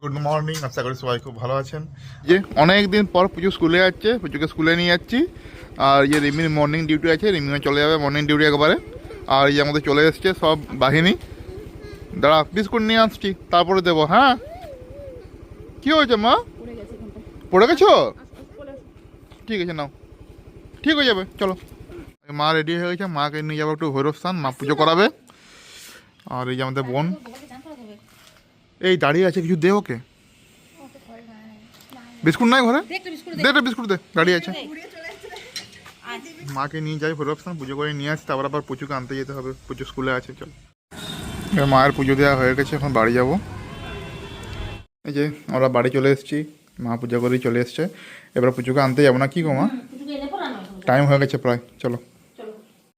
Good morning, আশা করি সবাই খুব ভালো আছেন। যে অনেক দিন পর পুজো স্কুলে যাচ্ছে, পুজোকে স্কুলে নিয়ে যাচ্ছি। আর যে রিমির মর্নিং ডিউটি আছে, রিমিও চলে যাবে মর্নিং ডিউটি একবারে। আর এই আমাদের চলে এসছে সব বাহিনী। দাঁড়া, বিস্কুট নিয়ে আসছি, তারপরে দেবো। হ্যাঁ, কি হয়েছে মা? পড়ে গেছো? ঠিক আছে, নাও, ঠিক হয়ে যাবে, চলো। মা রেডি হয়ে গেছে, মাকে নিয়ে যাবো একটু ভৈরব স্থান, মা পুজো করাবে। আর এই যে আমাদের বোন এই দাঁড়িয়ে আছে, কিছু দে ওকে। বিস্কুট নাই ঘরে? দে বিস্কুট দে, দাঁড়িয়ে আছে। মাকে নিয়ে যাই ভৈরব স্থান, পুজো করে নিয়ে আসি, তারপর আবার পুজোকে আনতে যেতে হবে, পুজো স্কুলে আছে। চল, মায়ের পুজো দেওয়া হয়ে গেছে, এখন বাড়ি যাব। এই যে আমরা বাড়ি চলে এসেছি, মা পুজো করেই চলে এসছে। এবার পুজোকে আনতে যাবো না কি গো মা? টাইম হয়ে গেছে প্রায়, চলো।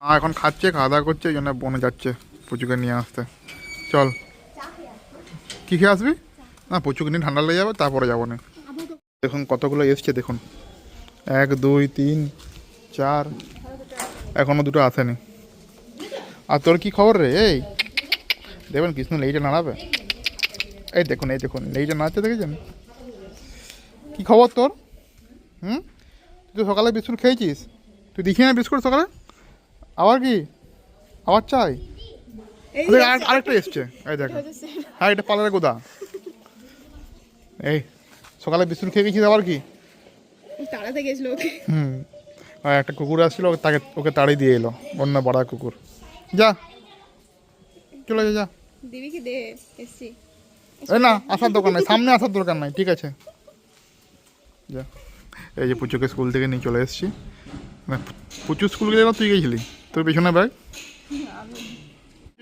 মা এখন খাচ্ছে, খাওয়া দাওয়া করছে, এই জন্য বোনে যাচ্ছে পুজোকে নিয়ে আসতে। চল, কী খেয়ে আসবি? না, পুজোকে নিয়ে ঠান্ডা লেগে যাবে, তারপরে যাবো না। দেখুন কতগুলো এসছে, দেখুন 1 2 3 4, এখনো দুটো আসেনি। আর তোর কি খবর রে? এই দেখবেন কৃষ্ণ লেইটা নাড়াবে। এই দেখুন লেইটা নাড়াচ্ছে, দেখেছেন? কি খবর তোর? তুই তো সকালে বিস্কুট খেয়েছিস, তুই দেখি না বিস্কুট সকালে? আবার কি, আবার চাই? আরেকটা এসছে, এই দেখ। হ্যাঁ, এটা পার্লারের গোদা। এই সকালে বিস্কুট খেয়ে গেছিস, আবার কি? তাড়াতে গেছিল ওকে। আর একটা কুকুর আসছিল, ওকে তাড়িয়ে দিয়ে এলো, অন্য বড়া কুকুর। যা, চলে যা। দিবি কি? দে, এসছি। এই না, আসার দরকার নাই, সামনে আসার দরকার নাই, ঠিক আছে যা। এই যে পুচুকে স্কুল থেকে নিয়ে চলে এসেছি। পুচু স্কুল গেলে তুই গেছিলি, তোর পেছনে ব্যাগ।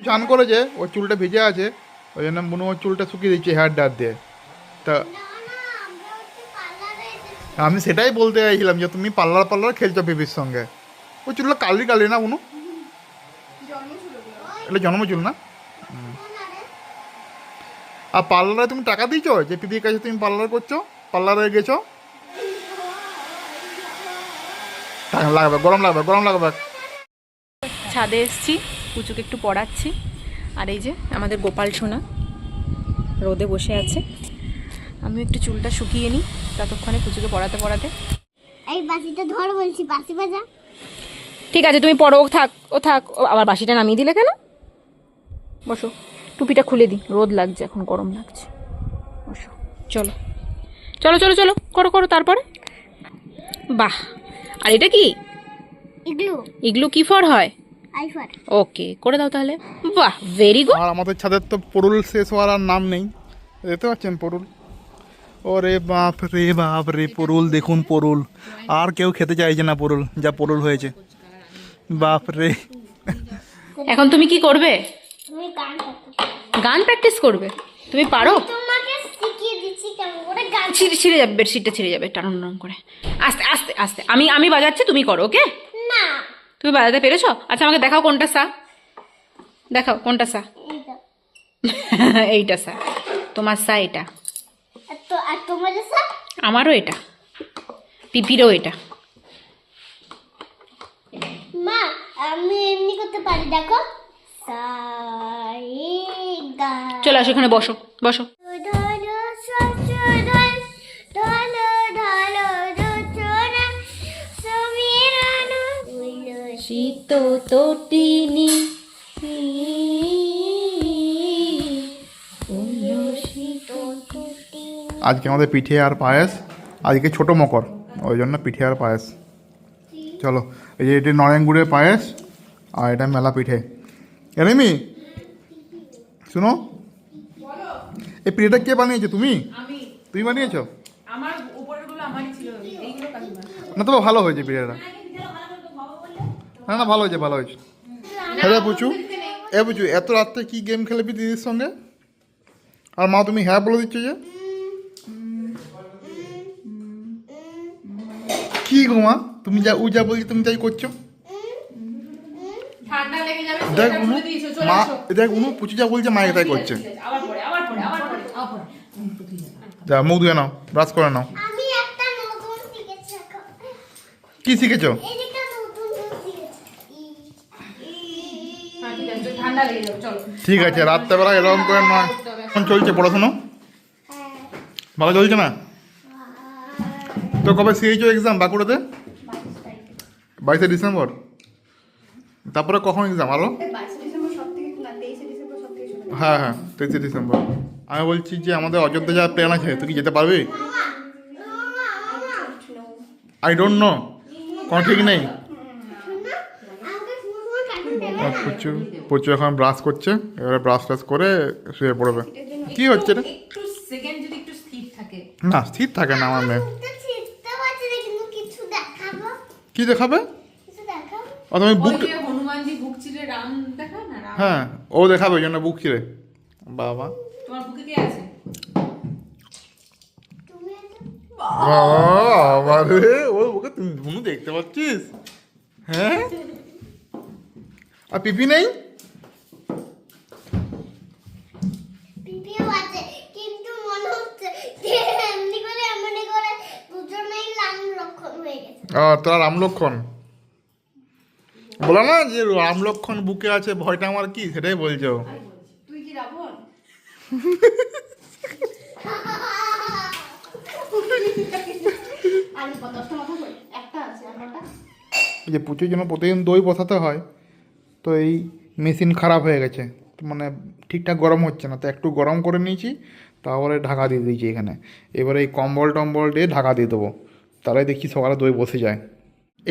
চান করেছে, ওর চুলটা ভিজে আছে, ওই জন্য মনে ওর চুলটা শুকিয়ে দিচ্ছে হেয়ার ড্রায়ার দিয়ে। তা আমি সেটাই বলতে চাইছিলাম যে তুমি পার্লার খেলছো বেবির সঙ্গে। ওই চুলটা কালি না বুনু? এটা জন্মচুল না? আর পার্লারে তুমি টাকা দিয়েছো যে পিপির কাছে তুমি পার্লার করছো, পার্লারে গেছো? লাগবে, গরম লাগবে। ছাদে এসছি, পুচুকে একটু পড়াচ্ছি। আর এই যে আমাদের গোপাল সোনা রোদে বসে আছে। আমি একটু চুলটা শুকিয়ে নিই, ততক্ষণে পুচুকে পড়াতে। এই বাসিটা ধর বলছি, বাসি বাজা। ঠিক আছে, তুমি পড়ো, ও থাক। আবার বাসিটা নামিয়ে দিলে কেন? বসো, টুপিটা খুলে দিই, রোদ লাগছে এখন, গরম লাগছে। বসো, চলো করো তারপরে। বাহ, আর এটা কি? ইগলু কি ফর হয়? আইফার। ওকে, করে দাও তাহলে। বাহ, ভেরি গুড। আর আমাদের ছাদের তো পরুল শেষ হওয়ার আর নাম নেই, দেখতে পাচ্ছেন পরুল। ওরে বাপ রে পরুল, দেখুন পরুল, আর কেউ খেতে চাইছে না পরুল, যা পরুল হয়েছে, বাপ রে। এখন তুমি কি করবে? তুমি গান প্র্যাকটিস করবে? তুমি পারো? তোমাকে শিখিয়ে দিচ্ছি কেমন করে গান। ছিঁড়ে যাবে, বেডশিটটা ছিঁড়ে যাবে, টান করে। আস্তে আমি বাজাচ্ছি, তুমি করো, ওকে? না, তুমি বাজাতে পেরেছো? আচ্ছা, আমাকে দেখাও কোনটা সা, দেখাও কোনটা সা। এইটা সা, তোমার সা এটা। আর তোমার স্যার? আমারও এটা, পিপিরও এটা। মা, আমি এমনি করতে পারি, দেখো। সা রে গা। চলো আসো, এখানে বসো। ধলো সচরাল, ধলো দোচরা, সমীরণ শীত তটিনী, আজকে আমাদের পিঠে আর পায়েস, আজকে ছোট মকর, ওই জন্য পিঠে আর পায়েস। চলো, এই যে এটা নরেন গুড়ের পায়েস, আর এটা মেলা পিঠে। এরিমি শুনো, এই পিঠেটা কে বানিয়েছো? তুমি বানিয়েছো? না, তবে ভালো হয়েছে পিঠেটা। না, ভালো হয়েছে। হ্যাঁ পুচু, এত রাত্রে কি গেম খেলবি দিদির সঙ্গে? আর মা তুমি হ্যাঁ বলে দিচ্ছ যে? কি গো মা, তুমি যা বলছি তুমি তাই করছো। দেখ উনু, মা দেখ উনু, পুচু যা বলছে মায়ের তাই করছে। যা, মুখ ধুয়ে নাও, ব্রাশ করে নাও। আমি একটা নতুন শিখেছি। কি শিখেছো? এই যে একটা নতুন শিখেছি। ঠিক আছে, রাত্রেবেলা এরকম করে নয়। এখন চলছে পড়াশোনা? ভালো চলছে না? তো কবে সিএইচও এক্সাম বাঁকুড়াতে? 22শে ডিসেম্বর। তারপরে কখন এক্সাম আরো? হ্যাঁ হ্যাঁ 23শে ডিসেম্বর। আমি বলছি যে আমাদের অযোধ্যা যাওয়ার প্ল্যান আছে, তুই কি যেতে পারবি? আই ডোন্ট নো, কোনো ঠিক নেই। প্রচুর প্রচুর এখন ব্রাশ করছে, এবারে ব্রাশ টাশ করে শুয়ে পড়বে। কি হচ্ছে রে? একটু সেকেন্ড যদি একটু স্থির থাকে। না স্থির থাকে না আমার মেয়ে। কিছু দেখাবো, কি দেখাবে? কিছু দেখাবো। ও তুমি ওই বুক, যে হনুমানজি বুক চিরে রাম দেখায় না, রাম। হ্যাঁ ও দেখাবে ওই জন্য বুক ছিঁড়ে। বাবা তোমার বুকে কে আছে? তুমি বাবা রে, ওর বুকে তুমি ধুনু দেখতে পাচ্ছিস? হ্যাঁ আর পিপি নেই? পিপিও আছে, কিন্তু মনে হচ্ছে যে এমনি করে দুজনেই লাল লক্ষণ হয়ে গেছে। তোরা রাম লক্ষণ বলো না, যে রাম লক্ষণ বুকে আছে, ভয়টা আমার কি সেটাই বলছো। তুই কি রাবণ? আর 10টা মাথা কই? একটা আছে আর কটা? এই যে পুজোর জন্য প্রতিদিন দই বসাতে হয়, তো এই মেশিন খারাপ হয়ে গেছে, তো মানে ঠিকঠাক গরম হচ্ছে না, তো একটু গরম করে নিয়েছি, তারপরে ঢাকা দিয়ে দিয়েছি এখানে। এবারে এই কম্বল টম্বল দিয়ে ঢাকা দিয়ে দেবো, তাহলে দেখি সকালে দই বসে যায়।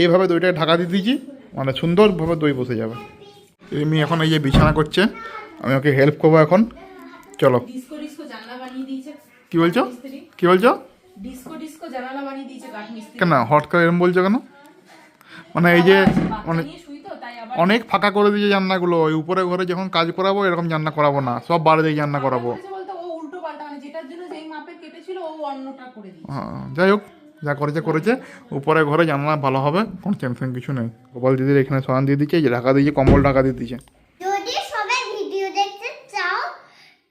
এইভাবে দইটা ঢাকা দিয়ে দিয়েছি, মানে সুন্দরভাবে দই বসে যাবে। এমনি এখন এই যে বিছানা করছে, আমি ওকে হেল্প করবো এখন। চলো। ডিস্কো ডিস্কো জানলা বানিয়ে দিয়েছে। কি বলছো? কি বলছো? ডিস্কো ডিস্কো জানালা বানিয়ে দিয়েছে কাঠ মিস্ত্রি। কেন হট করে এরম বলছো কেন? মানে এই যে মানে নিয়ে শুই তো তাই আবার অনেক ফাঁকা করে দিয়েছে জানলাগুলো, ওই উপরে ঘরে যখন কাজ করাবো এরকম জানলা করাবো না, সব বাইরে দিয়ে জানলা করাবো। বলতে ও উল্টো পাল্টা, মানে যেটার জন্য যেই মাপে কেটেছিল ও অন্যটা করে দিয়েছে। হ্যাঁ যাই হোক, যা করেছে করেছে। উপরে ঘরে জানলা ভালো হবে, কোনো টেনশন কিছু নেই। গোপাল দিদির এখানে সরান দিয়ে দিচ্ছে, এই যে ঢাকা দিয়েছে, কম্বল ঢাকা দিয়ে দিচ্ছে। যদি সবাই ভিডিও দেখতে চাও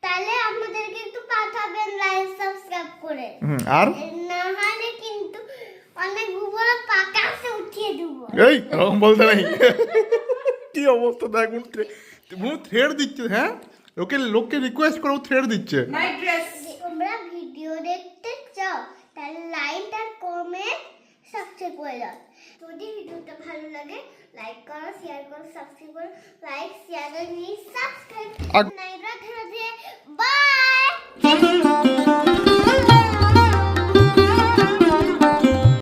তাহলে আমাদেরকে একটু পাঠাবেন লাইক সাবস্ক্রাইব করে। আর না হলে কিন্তু অনেক উপরে পাকাশে উঠিয়ে দেবো। এই এরকম বলতে নেই। কি অবস্থা দেখ, থ্রেড দিচ্ছে। হ্যাঁ ওকে, লোককে রিকোয়েস্ট করে থ্রেড দিচ্ছে। Night dress. তোমরা ভিডিও দেখতে চাও তাহলে লাইক আর কমেন্ট সাবস্ক্রাইব করে দাও। যদি ভিডিওটা ভালো লাগে লাইক করো, শেয়ার করো, সাবস্ক্রাইব করো, লাইক শেয়ার করে সাবস্ক্রাইব। আর- নাইরা ধরে বাই।